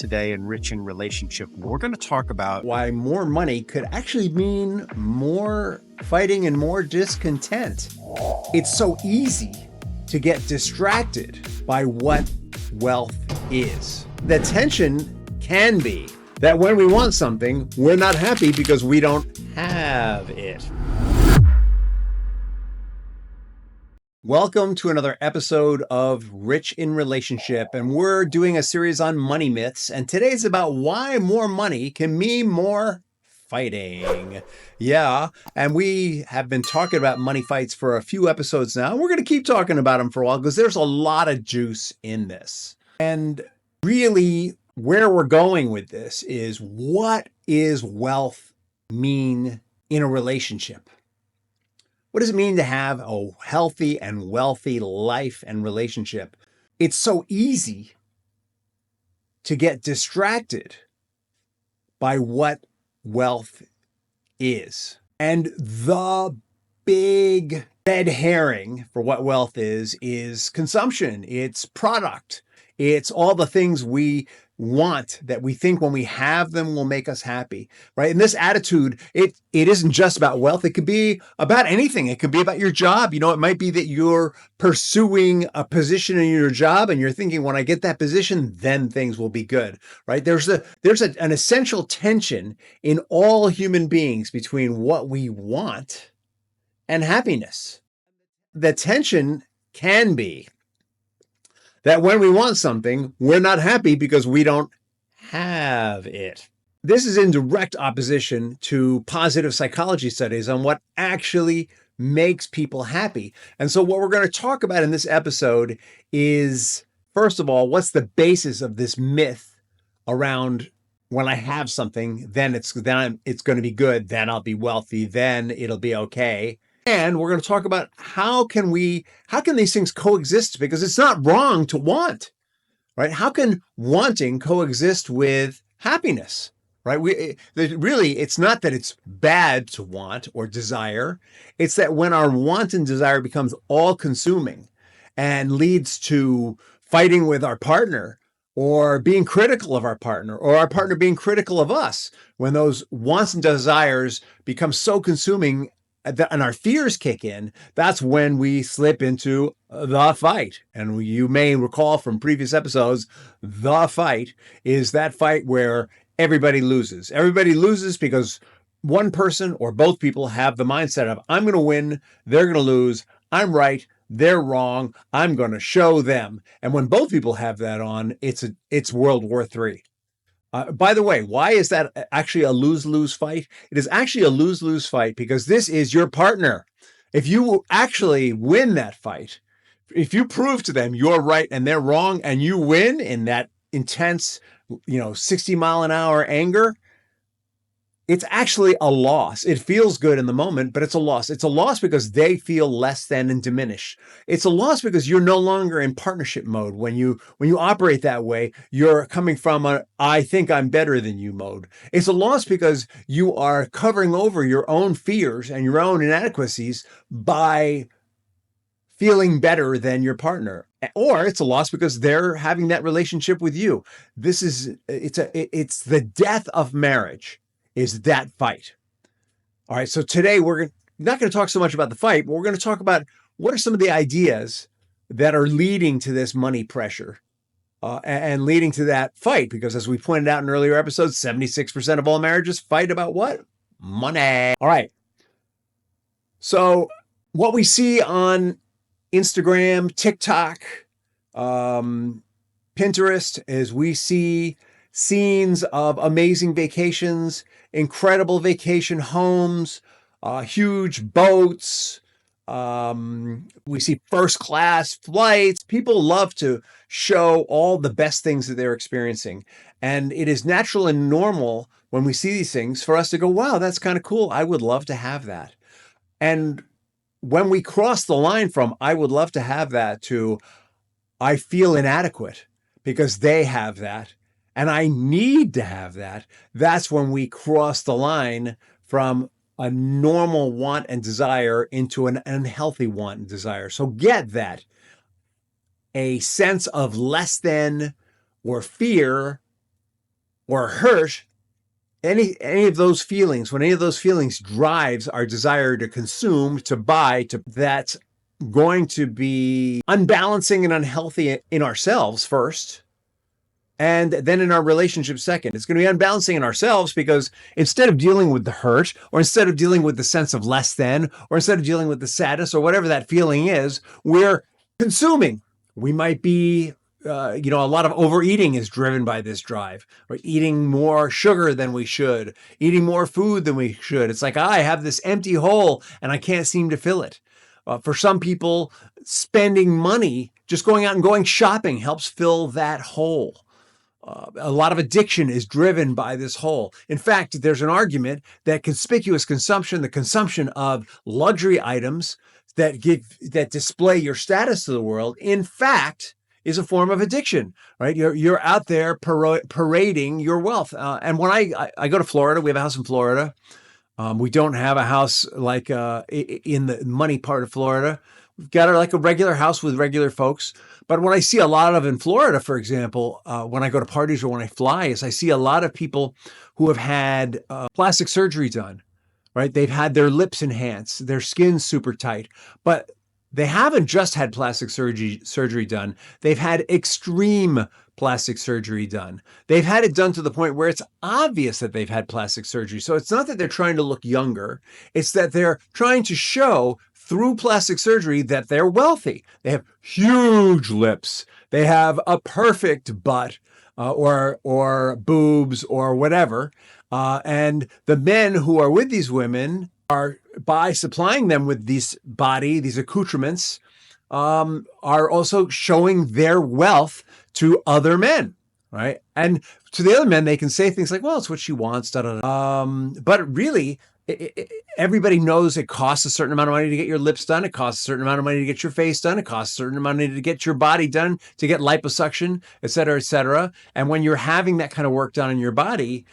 today in Rich in Relationship. We're going to talk about why more money could actually mean more fighting and more discontent. It's so easy to get distracted by what wealth is. The tension can be that when we want something, we're not happy because we don't have it. Welcome to another episode of Rich in Relationship, and we're doing a series on money myths, and today's about why more money can mean more fighting. Yeah, and we have been talking about money fights for a few episodes now, and we're going to keep talking about them for a while because there's a lot of juice in this. And really, where we're going with this is, what is wealth mean in a relationship? What does it mean to have a healthy and wealthy life and relationship? It's so easy to get distracted by what wealth is. And the big red herring for what wealth is consumption. It's product. It's all the things we want that we think when we have them will make us happy, right? And this attitude, it isn't just about wealth. It could be about anything. It could be about your job. You know, it might be that you're pursuing a position in your job and you're thinking, when I get that position, then things will be good, right? There's an essential tension in all human beings between what we want and happiness. The tension can be that when we want something, we're not happy because we don't have it. This is in direct opposition to positive psychology studies on what actually makes people happy. And so what we're going to talk about in this episode is, first of all, what's the basis of this myth around when I have something, then it's going to be good, then I'll be wealthy, then it'll be okay. And we're going to talk about how can these things coexist? Because it's not wrong to want, right? How can wanting coexist with happiness, right? It's not that it's bad to want or desire. It's that when our want and desire becomes all consuming and leads to fighting with our partner, or being critical of our partner, or our partner being critical of us, when those wants and desires become so consuming and our fears kick in, that's when we slip into the fight. And you may recall from previous episodes, the fight is that fight where everybody loses. Everybody loses because one person or both people have the mindset of, I'm going to win, they're going to lose, I'm right, they're wrong, I'm going to show them. And when both people have that on, it's World War III. By the way, why is that actually a lose-lose fight? It is actually a lose-lose fight because this is your partner. If you actually win that fight, if you prove to them you're right and they're wrong, and you win in that intense, 60-mile-an-hour anger, it's actually a loss. It feels good in the moment, but it's a loss. It's a loss because they feel less than and diminished. It's a loss because you're no longer in partnership mode. When you operate that way, you're coming from a I think I'm better than you mode. It's a loss because you are covering over your own fears and your own inadequacies by feeling better than your partner. Or it's a loss because they're having that relationship with you. It's the death of marriage. Is that fight. All right, so today we're not going to talk so much about the fight, but we're going to talk about what are some of the ideas that are leading to this money pressure and leading to that fight. Because as we pointed out in earlier episodes, 76% of all marriages fight about what? Money. All right. So what we see on Instagram, TikTok, Pinterest is we see scenes of amazing vacations, incredible vacation homes, huge boats. We see first class flights. People love to show all the best things that they're experiencing. And it is natural and normal when we see these things for us to go, wow, that's kind of cool. I would love to have that. And when we cross the line from I would love to have that to I feel inadequate because they have that, and I need to have that, that's when we cross the line from a normal want and desire into an unhealthy want and desire. So get that. A sense of less than or fear or hurt, any of those feelings, when any of those feelings drives our desire to consume, to buy, that's going to be unbalancing and unhealthy in ourselves first, and then in our relationship second. It's going to be unbalancing in ourselves because instead of dealing with the hurt, or instead of dealing with the sense of less than, or instead of dealing with the sadness or whatever that feeling is, we're consuming. We might be a lot of overeating is driven by this drive. We're eating more sugar than we should, eating more food than we should. It's like, I have this empty hole and I can't seem to fill it. For some people, spending money, just going out and going shopping helps fill that hole. A lot of addiction is driven by this hole. In fact, there's an argument that conspicuous consumption, the consumption of luxury items that display your status to the world, in fact, is a form of addiction, right? You're out there parading your wealth. And when I go to Florida, we have a house in Florida. We don't have a house like in the money part of Florida. We've got like a regular house with regular folks. But what I see a lot of in Florida, for example, when I go to parties or when I fly, is I see a lot of people who have had plastic surgery done, right? They've had their lips enhanced, their skin's super tight, but they haven't just had plastic surgery done. They've had extreme plastic surgery done. They've had it done to the point where it's obvious that they've had plastic surgery. So it's not that they're trying to look younger. It's that they're trying to show through plastic surgery that they're wealthy. They have huge lips. They have a perfect butt or boobs or whatever. And the men who are with these women are, by supplying them with these accoutrements, are also showing their wealth to other men, right? And to the other men, they can say things like, well, it's what she wants, da, da, da. But really, everybody knows it costs a certain amount of money to get your lips done. It costs a certain amount of money to get your face done. It costs a certain amount of money to get your body done, to get liposuction, et cetera, et cetera. And when you're having that kind of work done in your body,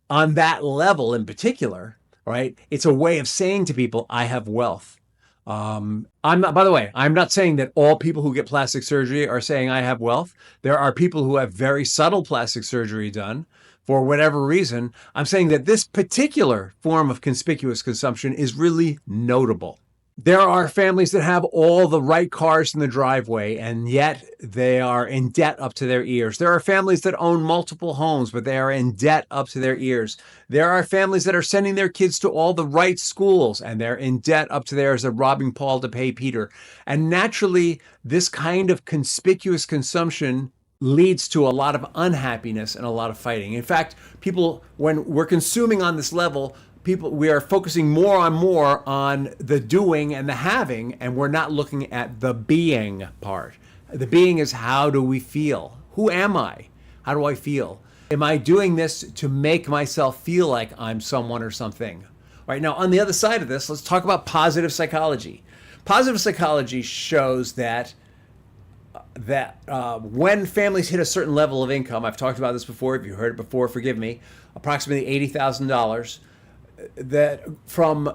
on that level in particular, right, it's a way of saying to people, I have wealth. I'm not saying that all people who get plastic surgery are saying I have wealth. There are people who have very subtle plastic surgery done for whatever reason. I'm saying that this particular form of conspicuous consumption is really notable. There are families that have all the right cars in the driveway, and yet they are in debt up to their ears. There are families that own multiple homes, but they are in debt up to their ears. There are families that are sending their kids to all the right schools, and they're in debt up to their ears. They're robbing Paul to pay Peter. And naturally, this kind of conspicuous consumption leads to a lot of unhappiness and a lot of fighting. In fact, people, when we're consuming on this level, we are focusing more on the doing and the having, and we're not looking at the being part. The being is, how do we feel? Who am I? How do I feel? Am I doing this to make myself feel like I'm someone or something? All right, now on the other side of this, let's talk about positive psychology. Positive psychology shows that when families hit a certain level of income, I've talked about this before, if you heard it before, forgive me, approximately $80,000, that from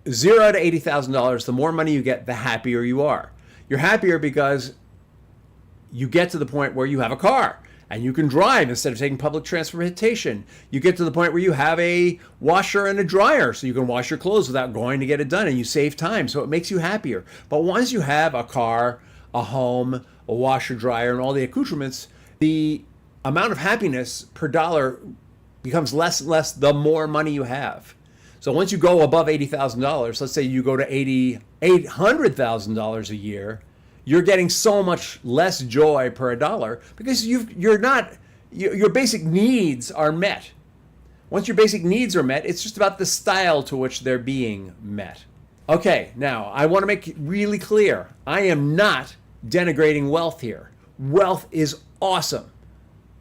$0 to $80,000, the more money you get, the happier you are. You're happier because you get to the point where you have a car and you can drive instead of taking public transportation. You get to the point where you have a washer and a dryer, so you can wash your clothes without going to get it done, and you save time, so it makes you happier. But once you have a car, a home, a washer, dryer, and all the accoutrements, the amount of happiness per dollar becomes less and less the more money you have. So once you go above $80,000, let's say you go to $800,000 a year, you're getting so much less joy per dollar because your basic needs are met. Once your basic needs are met, it's just about the style to which they're being met. Okay, now I want to make it really clear. I am not denigrating wealth here. Wealth is awesome.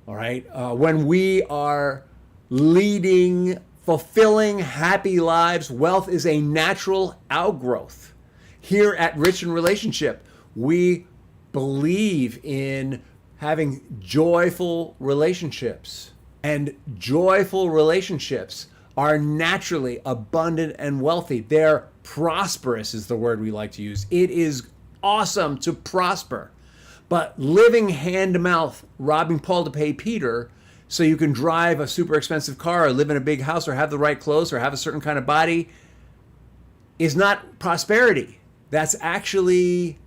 All right. When we are leading fulfilling, happy lives, wealth is a natural outgrowth. Here at Rich in Relationship, we believe in having joyful relationships. And joyful relationships are naturally abundant and wealthy. They're prosperous is the word we like to use. It is awesome to prosper. But living hand to mouth, robbing Paul to pay Peter, so you can drive a super expensive car or live in a big house or have the right clothes or have a certain kind of body is not prosperity. There's actually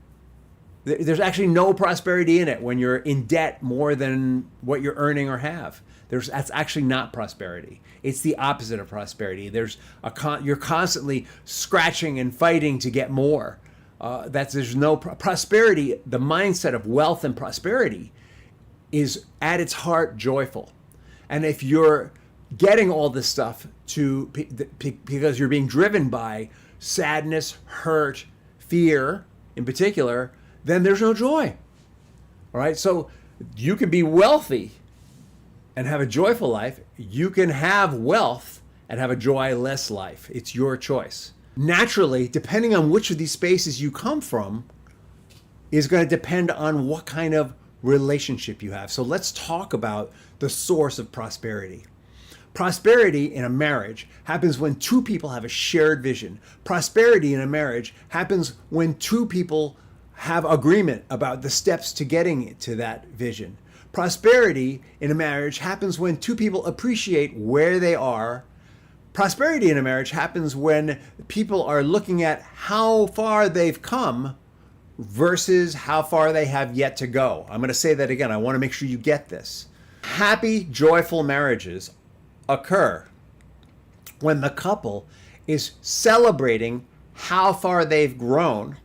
no prosperity in it when you're in debt more than what you're earning or have. That's actually not prosperity. It's the opposite of prosperity. You're constantly scratching and fighting to get more. There's no prosperity. The mindset of wealth and prosperity is at its heart joyful. And if you're getting all this stuff because you're being driven by sadness, hurt, fear in particular, then there's no joy. All right. So you can be wealthy and have a joyful life. You can have wealth and have a joyless life. It's your choice. Naturally, depending on which of these spaces you come from, is going to depend on what kind of relationship you have. So let's talk about the source of prosperity. Prosperity in a marriage happens when two people have a shared vision. Prosperity in a marriage happens when two people have agreement about the steps to getting to that vision. Prosperity in a marriage happens when two people appreciate where they are. Prosperity in a marriage happens when people are looking at how far they've come versus how far they have yet to go. I'm going to say that again. I want to make sure you get this. Happy, joyful marriages occur when the couple is celebrating how far they've grown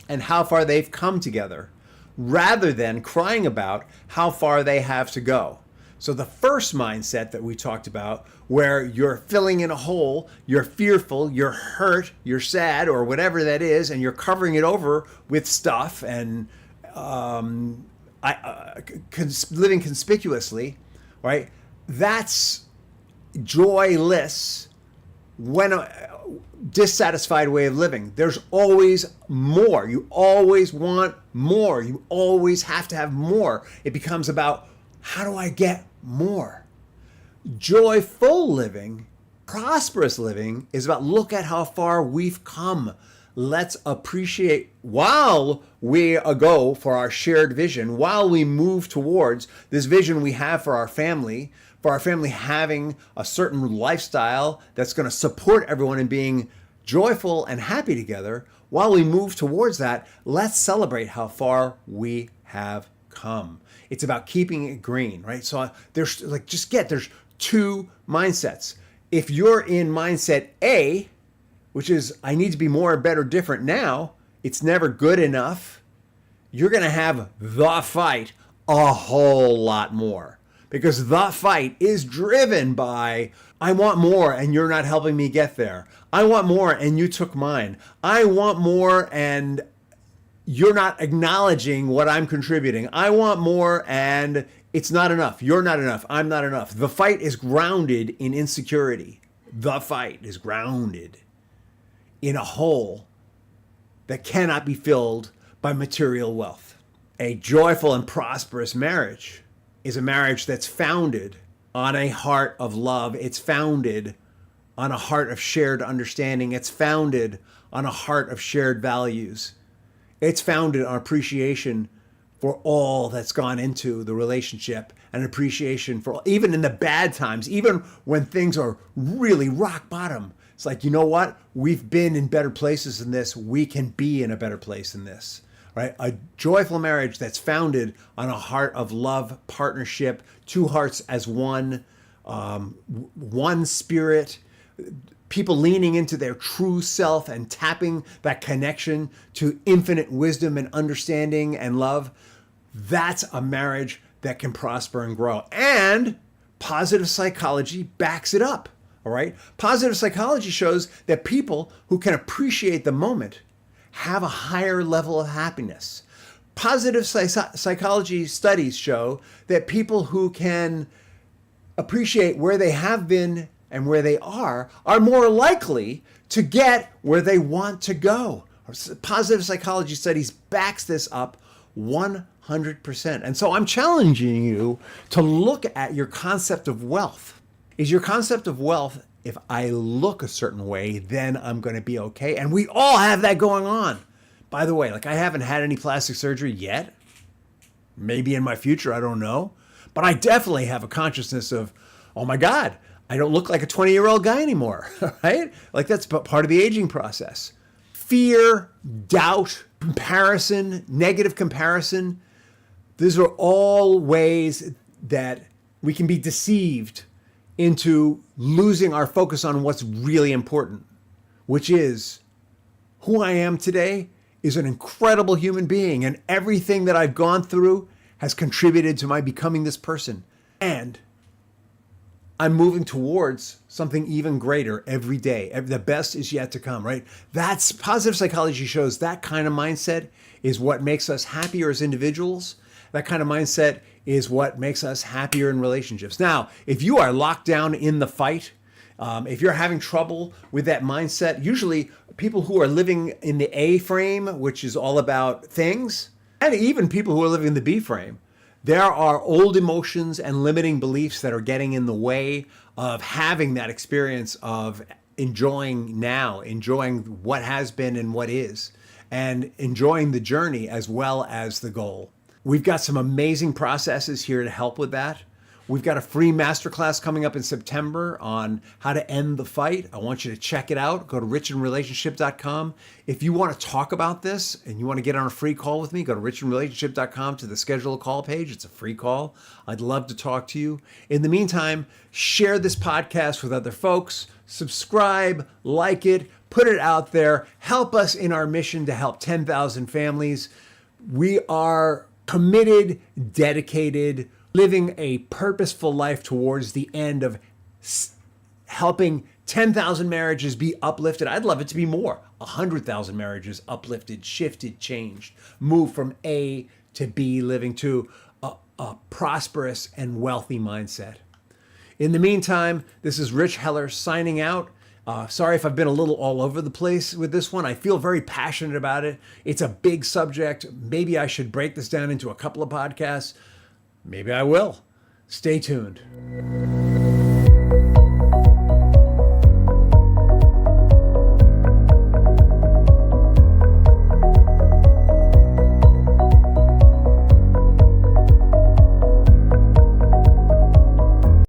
and how far they've come together, rather than crying about how far they have to go. So the first mindset that we talked about, where you're filling in a hole, you're fearful, you're hurt, you're sad, or whatever that is, and you're covering it over with stuff and living conspicuously, right? That's joyless, when a dissatisfied way of living. There's always more. You always want more. You always have to have more. It becomes about, how do I get more? Joyful living, prosperous living is about, look at how far we've come. Let's appreciate while we go for our shared vision, while we move towards this vision we have for our family having a certain lifestyle that's going to support everyone in being joyful and happy together. While we move towards that, let's celebrate how far we have come. It's about keeping it green, right? So there's two mindsets. If you're in mindset A, which is, I need to be more, better, different now, it's never good enough, you're going to have the fight a whole lot more. Because the fight is driven by, I want more and you're not helping me get there. I want more and you took mine. I want more and you're not acknowledging what I'm contributing. I want more and it's not enough. You're not enough. I'm not enough. The fight is grounded in insecurity. The fight is grounded in a hole that cannot be filled by material wealth. A joyful and prosperous marriage is a marriage that's founded on a heart of love. It's founded on a heart of shared understanding. It's founded on a heart of shared values. It's founded on appreciation for all that's gone into the relationship, and appreciation for, even in the bad times, even when things are really rock bottom. It's like, you know what? We've been in better places than this. We can be in a better place than this. Right? A joyful marriage that's founded on a heart of love, partnership, two hearts as one, one spirit, people leaning into their true self and tapping that connection to infinite wisdom and understanding and love. That's a marriage that can prosper and grow. And positive psychology backs it up. All right? Positive psychology shows that people who can appreciate the moment have a higher level of happiness. Positive psychology studies show that people who can appreciate where they have been and where they are more likely to get where they want to go. Positive psychology studies backs this up 100%. And so I'm challenging you to look at your concept of wealth. Is your concept of wealth, if I look a certain way, then I'm going to be okay? And we all have that going on. By the way, I haven't had any plastic surgery yet. Maybe in my future, I don't know. But I definitely have a consciousness of, oh my God, I don't look like a 20-year-old guy anymore, right? Like that's part of the aging process. Fear, doubt, comparison, negative comparison. These are all ways that we can be deceived into losing our focus on what's really important, which is who I am today is an incredible human being, and everything that I've gone through has contributed to my becoming this person. And I'm moving towards something even greater every day. The best is yet to come, right? That's positive psychology shows that kind of mindset is what makes us happier as individuals. That kind of mindset is what makes us happier in relationships. Now, if you are locked down in the fight, if you're having trouble with that mindset, usually people who are living in the A frame, which is all about things, and even people who are living in the B frame, there are old emotions and limiting beliefs that are getting in the way of having that experience of enjoying now, enjoying what has been and what is, and enjoying the journey as well as the goal. We've got some amazing processes here to help with that. We've got a free masterclass coming up in September on how to end the fight. I want you to check it out. Go to richinrelationship.com. If you want to talk about this and you want to get on a free call with me, go to richinrelationship.com to the schedule a call page. It's a free call. I'd love to talk to you. In the meantime, share this podcast with other folks. Subscribe, like it, put it out there. Help us in our mission to help 10,000 families. We are committed, dedicated, living a purposeful life towards the end of helping 10,000 marriages be uplifted. I'd love it to be more. 100,000 marriages uplifted, shifted, changed, move from A to B, living to a prosperous and wealthy mindset. In the meantime, this is Rich Heller signing out. Sorry if I've been a little all over the place with this one. I feel very passionate about it. It's a big subject. Maybe I should break this down into a couple of podcasts. Maybe I will. Stay tuned.